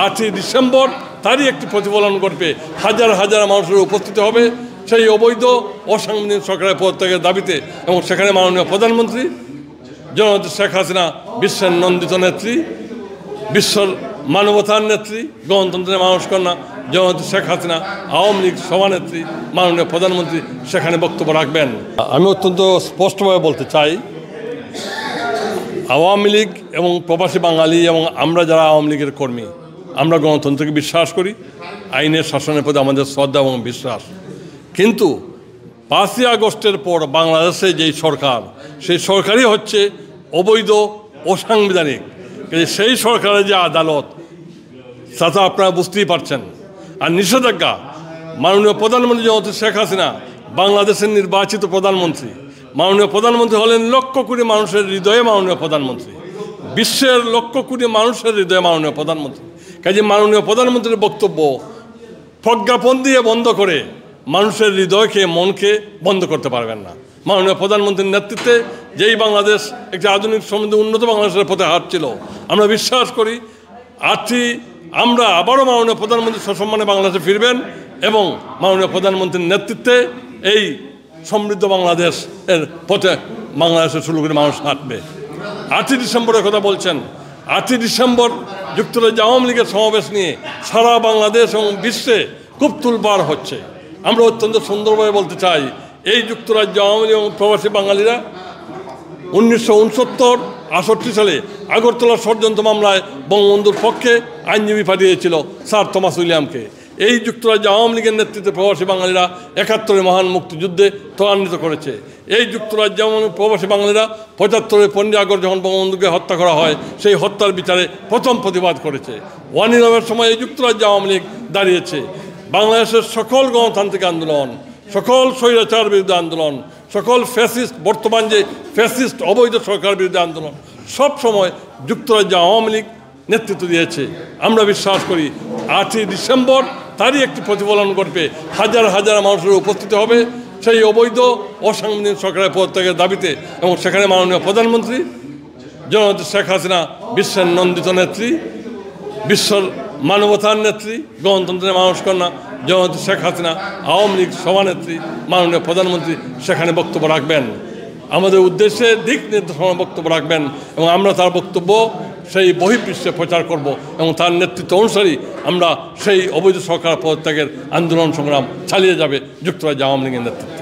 8ই December তারই একটি প্রতিফলন করবে। হাজার হাজার মানুষের উপস্থিত হবে সেই অবৈধ অসাংবিধানিক সরকারের পদত্যাগের দাবিতে, এবং সেখানে মাননীয় প্রধানমন্ত্রী জননেত্রী শেখ হাসিনা বিশ্বের নন্দিত নেত্রী, বিশ্বর মানবতার নেত্রী, গণতন্ত্রের মানুষকন্যা জননেত্রী শেখ হাসিনা, আওয়ামী লীগ সভানেত্রী মাননীয় প্রধানমন্ত্রী সেখানে বক্তব্য রাখবেন। আমি অত্যন্ত স্পষ্টভাবে বলতে চাই, আওয়ামী লীগ এবং প্রবাসী বাঙালি এবং আমরা যারা আওয়ামী লীগের কর্মী, আমরা গণতন্ত্রকে বিশ্বাস করি, আইনের শাসনের প্রতি আমাদের শ্রদ্ধা এবং বিশ্বাস। কিন্তু 5ই আগস্টের পর বাংলাদেশে যেই সরকার, সেই সরকারই হচ্ছে অবৈধ অসাংবিধানিক। সেই সরকারের যে আদালত, তা তো আপনারা বুঝতেই পারছেন। আর নিষেধাজ্ঞা, মাননীয় প্রধানমন্ত্রী জননেত্রী শেখ হাসিনা বাংলাদেশের নির্বাচিত প্রধানমন্ত্রী। মাননীয় প্রধানমন্ত্রী হলেন লক্ষ কোটি মানুষের হৃদয়ে মাননীয় প্রধানমন্ত্রী, বিশ্বের লক্ষ কোটি মানুষের হৃদয়ে মাননীয় প্রধানমন্ত্রী। কাজে মাননীয় প্রধানমন্ত্রীর বক্তব্য প্রজ্ঞাপন দিয়ে বন্ধ করে মানুষের হৃদয়কে, মনকে বন্ধ করতে পারবেন না। মাননীয় প্রধানমন্ত্রীর নেতৃত্বে যেই বাংলাদেশ একটি আধুনিক সমৃদ্ধ উন্নত বাংলাদেশের পথে হাঁটছিল, আমরা বিশ্বাস করি আমরা আবারও মাননীয় প্রধানমন্ত্রী সসম্মানে বাংলাদেশে ফিরবেন এবং মাননীয় প্রধানমন্ত্রীর নেতৃত্বে এই সমৃদ্ধ বাংলাদেশ এর পথে বাংলাদেশের শুরু করে মানুষ হাঁটবে। 8ই ডিসেম্বরের কথা বলছেন, 8ই ডিসেম্বর যুক্তরাজ্যে আওয়ামী লীগের সমাবেশ নিয়ে সারা বাংলাদেশ এবং বিশ্বে খুব তুলপাড় হচ্ছে। আমরা অত্যন্ত সুন্দরভাবে বলতে চাই, এই যুক্তরাজ্য আওয়ামী লীগ এবং প্রবাসী বাঙালিরা 1969-68 সালে আগরতলা ষড়যন্ত্র মামলায় বঙ্গবন্ধুর পক্ষে আইনজীবী পাঠিয়েছিল স্যার থমাস উইলিয়ামকে। এই যুক্তরাজ্য আওয়ামী লীগের নেতৃত্বে প্রবাসী বাঙালিরা 71-এর মহান মুক্তিযুদ্ধে ত্বরান্বিত করেছে। এই যুক্তরাজ্য প্রবাসী বাঙালিরা 75-এর 15 আগস্ট যখন বঙ্গবন্ধুকে হত্যা করা হয়, সেই হত্যার বিচারে প্রথম প্রতিবাদ করেছে। 1-11 সময় এই যুক্তরাজ্য আওয়ামী লীগ দাঁড়িয়েছে। বাংলাদেশের সকল গণতান্ত্রিক আন্দোলন, সকল স্বৈরাচার বিরুদ্ধে আন্দোলন, সকল ফ্যাসিস্ট, বর্তমান যে ফ্যাসিস্ট অবৈধ সরকার বিরুদ্ধে আন্দোলন, সব সময় যুক্তরাজ্য আওয়ামী লীগ নেতৃত্ব দিয়েছে। আমরা বিশ্বাস করি 8ই ডিসেম্বর তারই একটি প্রতিফলন করবে। হাজার হাজার মানুষের উপস্থিত হবে সেই অবৈধ অসাংবিধানিক সরকারের পদত্যাগের দাবিতে, এবং সেখানে মাননীয় প্রধানমন্ত্রী জননেত্রী শেখ হাসিনা বিশ্বের নন্দিত নেত্রী, বিশ্বর মানবতার নেত্রী, গণতন্ত্রের মানুষকন্যা জননেত্রী শেখ হাসিনা, আওয়ামী লীগ সভানেত্রী মাননীয় প্রধানমন্ত্রী সেখানে বক্তব্য রাখবেন, আমাদের উদ্দেশ্যে দিক নির্দেশনা বক্তব্য রাখবেন, এবং আমরা তার বক্তব্য সেই বহির্বিশ্বে প্রচার করব, এবং তার নেতৃত্ব অনুসারী আমরা সেই অবৈধ সরকার পদত্যাগের আন্দোলন সংগ্রাম চালিয়ে যাবে যুক্তরাজ্য আওয়ামী লীগের নেতৃত্বে।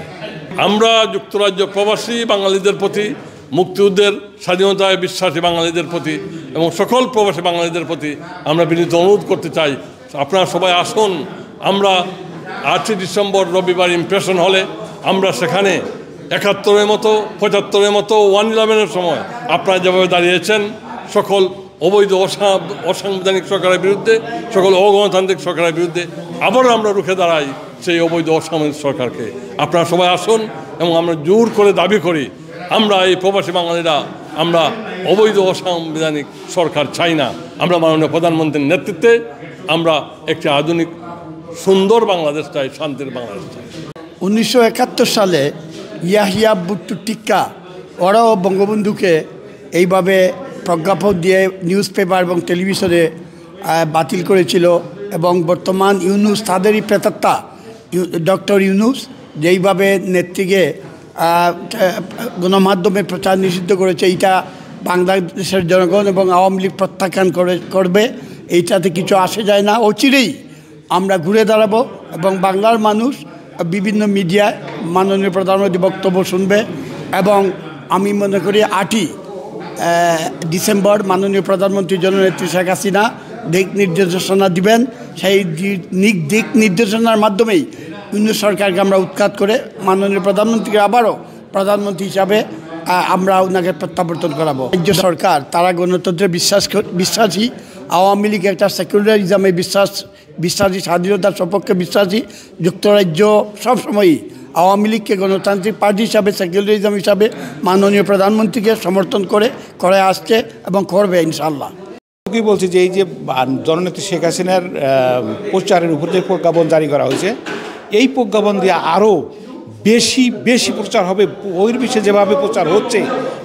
আমরা যুক্তরাজ্য প্রবাসী বাঙালিদের প্রতি, মুক্তিযুদ্ধের স্বাধীনতায় বিশ্বাসী বাঙালিদের প্রতি এবং সকল প্রবাসী বাঙালিদের প্রতি আমরা বিনীত অনুরোধ করতে চাই, আপনারা সবাই আসুন। আমরা 8ই ডিসেম্বর রবিবার ইমপ্রেশন হলে আমরা সেখানে 71-এর মতো, 75-এর মতো, 1-11-এর সময় আপনারা যেভাবে দাঁড়িয়েছেন সকল অবৈধ অসাংবিধানিক সরকারের বিরুদ্ধে, সকল অগণতান্ত্রিক সরকারের বিরুদ্ধে, আবারও আমরা রুখে দাঁড়াই সেই অবৈধ অসাংবিধানিক সরকারকে। আপনারা সবাই আসুন এবং আমরা জোর করে দাবি করি, আমরা এই প্রবাসী বাঙালিরা আমরা অবৈধ অসাংবিধানিক সরকার চাই না। আমরা মাননীয় প্রধানমন্ত্রীর নেতৃত্বে আমরা একটি আধুনিক সুন্দর বাংলাদেশ চাই, শান্তির বাংলাদেশ চাই। 1971 সালে ইয়াহিয়া বুট্টু টিক্কা ওরাও বঙ্গবন্ধুকে এইভাবে প্রজ্ঞাপন দিয়ে নিউজ পেপার এবং টেলিভিশনে বাতিল করেছিল, এবং বর্তমান ইউনুস তাদেরই প্রেতাত্মা ডক্টর ইউনুস যেইভাবে নেত্রীকে গণমাধ্যমে প্রচার নিষিদ্ধ করেছে, এইটা বাংলাদেশের জনগণ এবং আওয়ামী লীগ প্রত্যাখ্যান করবে। এইটাতে কিছু আসে যায় না। অচিরেই আমরা ঘুরে দাঁড়াবো এবং বাংলার মানুষ বিভিন্ন মিডিয়ায় মাননীয় প্রধানমন্ত্রী বক্তব্য শুনবে, এবং আমি মনে করি 8ই ডিসেম্বর মাননীয় প্রধানমন্ত্রী জননেত্রী শেখ হাসিনা দিক নির্দেশনা দিবেন। সেই দিক নির্দেশনার মাধ্যমেই ইউনিট সরকারকে আমরা উৎখাত করে মাননীয় প্রধানমন্ত্রীকে আবারও প্রধানমন্ত্রী হিসাবে আমরা ওনাকে প্রত্যাবর্তন করাবো। রাজ্য সরকার তারা গণতন্ত্রে বিশ্বাসী, আওয়ামী লীগ একটা সেকুলারিজমে বিশ্বাসী, স্বাধীনতার সপক্ষে বিশ্বাসী। যুক্তরাজ্য সবসময়ই আওয়ামী লীগকে গণতান্ত্রিক পার্টি হিসাবে, সেকুলারিজম হিসাবে মাননীয় প্রধানমন্ত্রীকে সমর্থন করে আসছে এবং করবে ইনশাআল্লাহ। কি বলছি যে এই যে জননেত্রী শেখ হাসিনার প্রচারের উপর যে প্রজ্ঞাপন জারি করা হয়েছে, এই প্রজ্ঞাপন দিয়ে আরও বেশি প্রচার হবে। বহির্বিশ্বে যেভাবে প্রচার হচ্ছে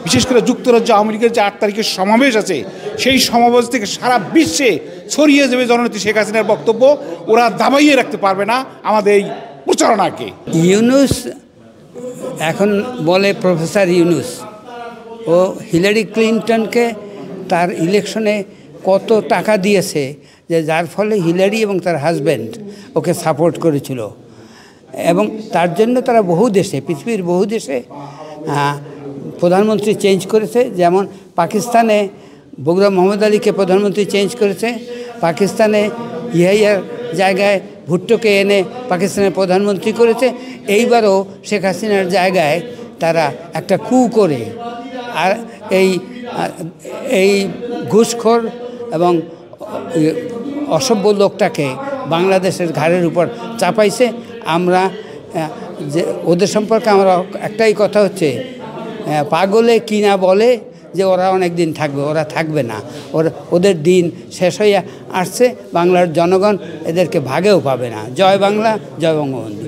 বিশেষ করে যুক্তরাজ্য আওয়ামী লীগের যে 8 তারিখের সমাবেশ আছে, সেই সমাবেশ থেকে সারা বিশ্বে ছড়িয়ে যাবে জননেত্রী শেখ হাসিনার বক্তব্য। ওরা দাবাইয়ে রাখতে পারবে না আমাদের এই প্রচারণাকে। ইউনুস এখন বলে প্রফেসর ইউনুস, ও হিলারি ক্লিনটনকে তার ইলেকশনে কত টাকা দিয়েছে, যে যার ফলে হিলারি এবং তার হাজব্যান্ড ওকে সাপোর্ট করেছিল, এবং তার জন্য তারা বহু দেশে, পৃথিবীর বহু দেশে প্রধানমন্ত্রী চেঞ্জ করেছে। যেমন পাকিস্তানে বগুড়া মোহাম্মদ আলীকে প্রধানমন্ত্রী চেঞ্জ করেছে, পাকিস্তানে ইয়াহিয়ার জায়গায় ভুট্টোকে এনে পাকিস্তানের প্রধানমন্ত্রী করেছে। এইবারও শেখ হাসিনার জায়গায় তারা একটা কু করে আর এই ঘুষখোর এবং অসভ্য লোকটাকে বাংলাদেশের ঘাড়ের উপর চাপাইছে। আমরা যে ওদের সম্পর্কে আমরা একটাই কথা হচ্ছে, পাগলে কিনা বলে যে ওরা অনেক দিন থাকবে, ওরা থাকবে না, ওদের দিন শেষ হয়ে আসছে। বাংলার জনগণ এদেরকে ভাগেও পাবে না। জয় বাংলা, জয় বঙ্গবন্ধু।